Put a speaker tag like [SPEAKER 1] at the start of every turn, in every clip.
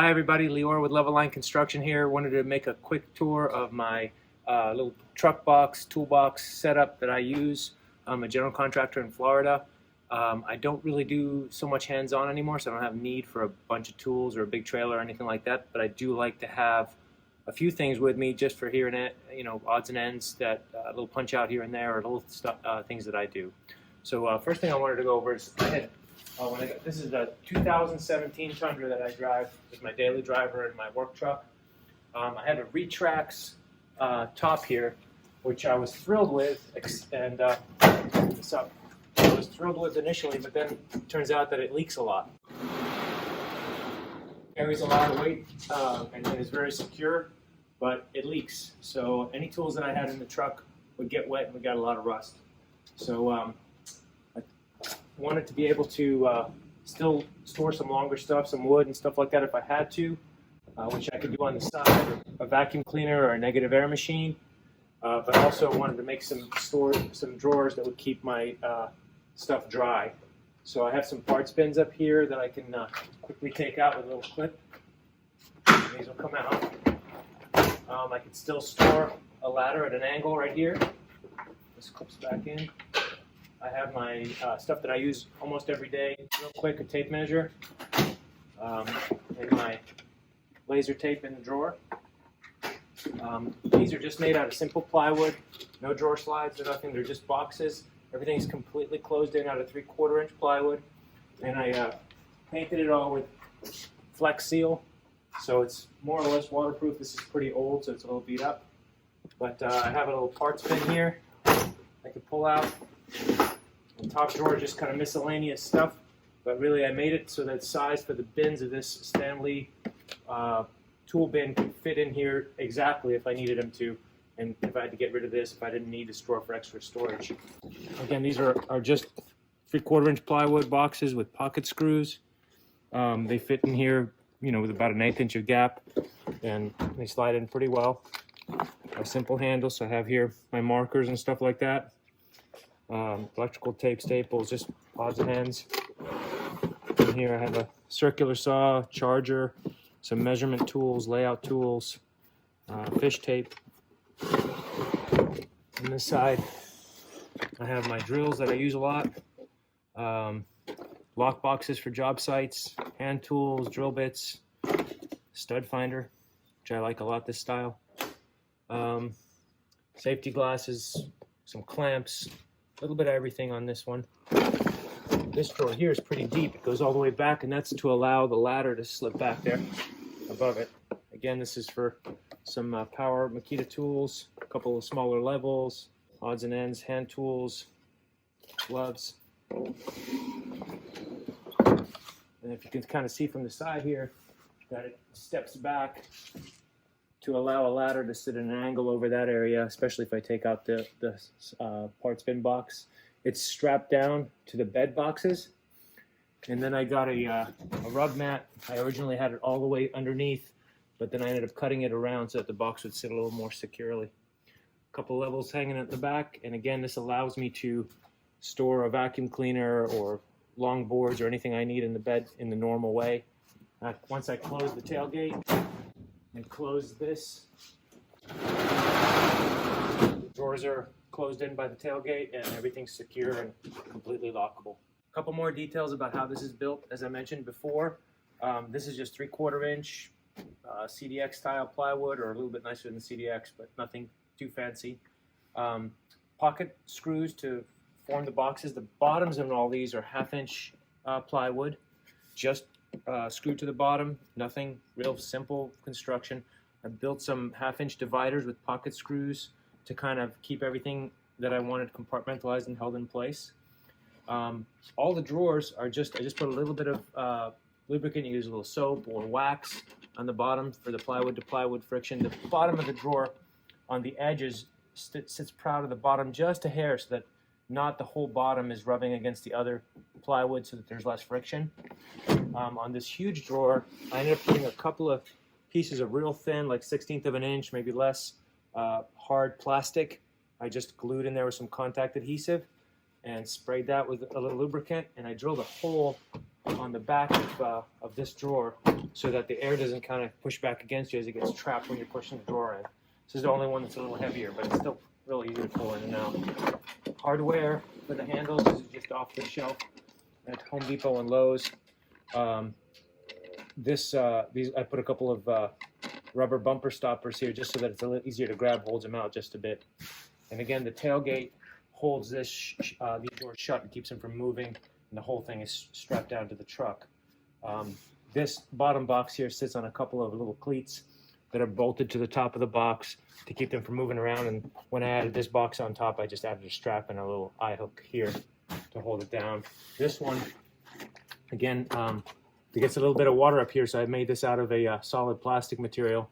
[SPEAKER 1] Hi everybody, Lior with Level Line Construction here. Wanted to make a quick tour of my little truck box, toolbox setup that I use. I'm a general contractor in Florida. I don't really do so much hands-on anymore, so I don't have need for a bunch of tools or a big trailer or anything like that, but I do like to have a few things with me just for here and there, odds and ends, that a little punch out here and there, or little stuff, things that I do. So first thing I wanted to go over is this is a 2017 Tundra that I drive as my daily driver in my work truck. I have a Retrax top here, which I was thrilled with, and so I was thrilled with initially, but then it turns out that it leaks a lot. Carries a lot of weight and is very secure, but it leaks. So any tools that I had in the truck would get wet and we got a lot of rust. So I wanted to be able to still store some longer stuff, some wood and stuff like that if I had to, which I could do on the side, a vacuum cleaner or a negative air machine. But also wanted to make some drawers that would keep my stuff dry. So I have some parts bins up here that I can quickly take out with a little clip. These will come out. I can still store a ladder at an angle right here. This clips back in. I have my stuff that I use almost every day, real quick, a tape measure, and my laser tape in the drawer. These are just made out of simple plywood, no drawer slides or nothing, they're just boxes. Everything's completely closed in out of 3/4 inch plywood, and I painted it all with Flex Seal, so it's more or less waterproof. This is pretty old, so it's a little beat up, but I have a little parts bin here I can pull out. The top drawer is just kind of miscellaneous stuff, but really I made it so that size for the bins of this Stanley tool bin could fit in here exactly if I needed them to, and if I had to get rid of this, if I didn't need to store for extra storage. Again, these are just 3/4 inch plywood boxes with pocket screws. They fit in here, with about an 1/8 inch of gap, and they slide in pretty well. A simple handle, so I have here my markers and stuff like that. Electrical tape, staples, just odds and ends. And here I have a circular saw, charger, some measurement tools, layout tools, fish tape. On this side, I have my drills that I use a lot, lock boxes for job sites, hand tools, drill bits, stud finder, which I like a lot, this style, safety glasses, some clamps, a little bit of everything on this one. This drawer here is pretty deep. It goes all the way back, and that's to allow the ladder to slip back there above it. Again, this is for some power Makita tools, a couple of smaller levels, odds and ends, hand tools, gloves. And if you can kind of see from the side here that it steps back to allow a ladder to sit at an angle over that area, especially if I take out the parts bin box. It's strapped down to the bed boxes. And then I got a rub mat. I originally had it all the way underneath, but then I ended up cutting it around so that the box would sit a little more securely. A couple levels hanging at the back, and again, this allows me to store a vacuum cleaner or long boards or anything I need in the bed in the normal way. Once I close the tailgate and close this, the drawers are closed in by the tailgate and everything's secure and completely lockable. A couple more details about how this is built. As I mentioned before, this is just 3/4 inch CDX style plywood, or a little bit nicer than CDX, but nothing too fancy. Pocket screws to form the boxes. The bottoms of all these are 1/2 inch plywood, just screwed to the bottom. Nothing, real simple construction. I built some 1/2 inch dividers with pocket screws to kind of keep everything that I wanted compartmentalized and held in place. All the drawers are I just put a little bit of lubricant, you use a little soap or wax on the bottom for the plywood to plywood friction. The bottom of the drawer on the edges sits proud of the bottom just a hair, so that not the whole bottom is rubbing against the other plywood, so that there's less friction. On this huge drawer, I ended up putting a couple of pieces of real thin, like 1/16 of an inch, maybe less, hard plastic. I just glued in there with some contact adhesive and sprayed that with a little lubricant, and I drilled a hole on the back of this drawer so that the air doesn't kind of push back against you as it gets trapped when you're pushing the drawer in. This is the only one that's a little heavier, but it's still really easy to pull in and out. Hardware for the handles, this is just off the shelf at Home Depot and Lowe's. These I put a couple of rubber bumper stoppers here just so that it's a little easier to grab, holds them out just a bit. And again, the tailgate holds these doors shut and keeps them from moving, and the whole thing is strapped down to the truck. This bottom box here sits on a couple of little cleats that are bolted to the top of the box to keep them from moving around, and when I added this box on top, I just added a strap and a little eye hook here to hold it down. This one, again, it gets a little bit of water up here, so I made this out of a solid plastic material,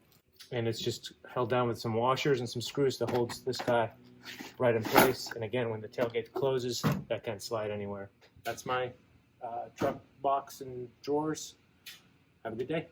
[SPEAKER 1] and it's just held down with some washers and some screws that holds this guy right in place. And again, when the tailgate closes, that can't slide anywhere. That's my truck box and drawers. Have a good day.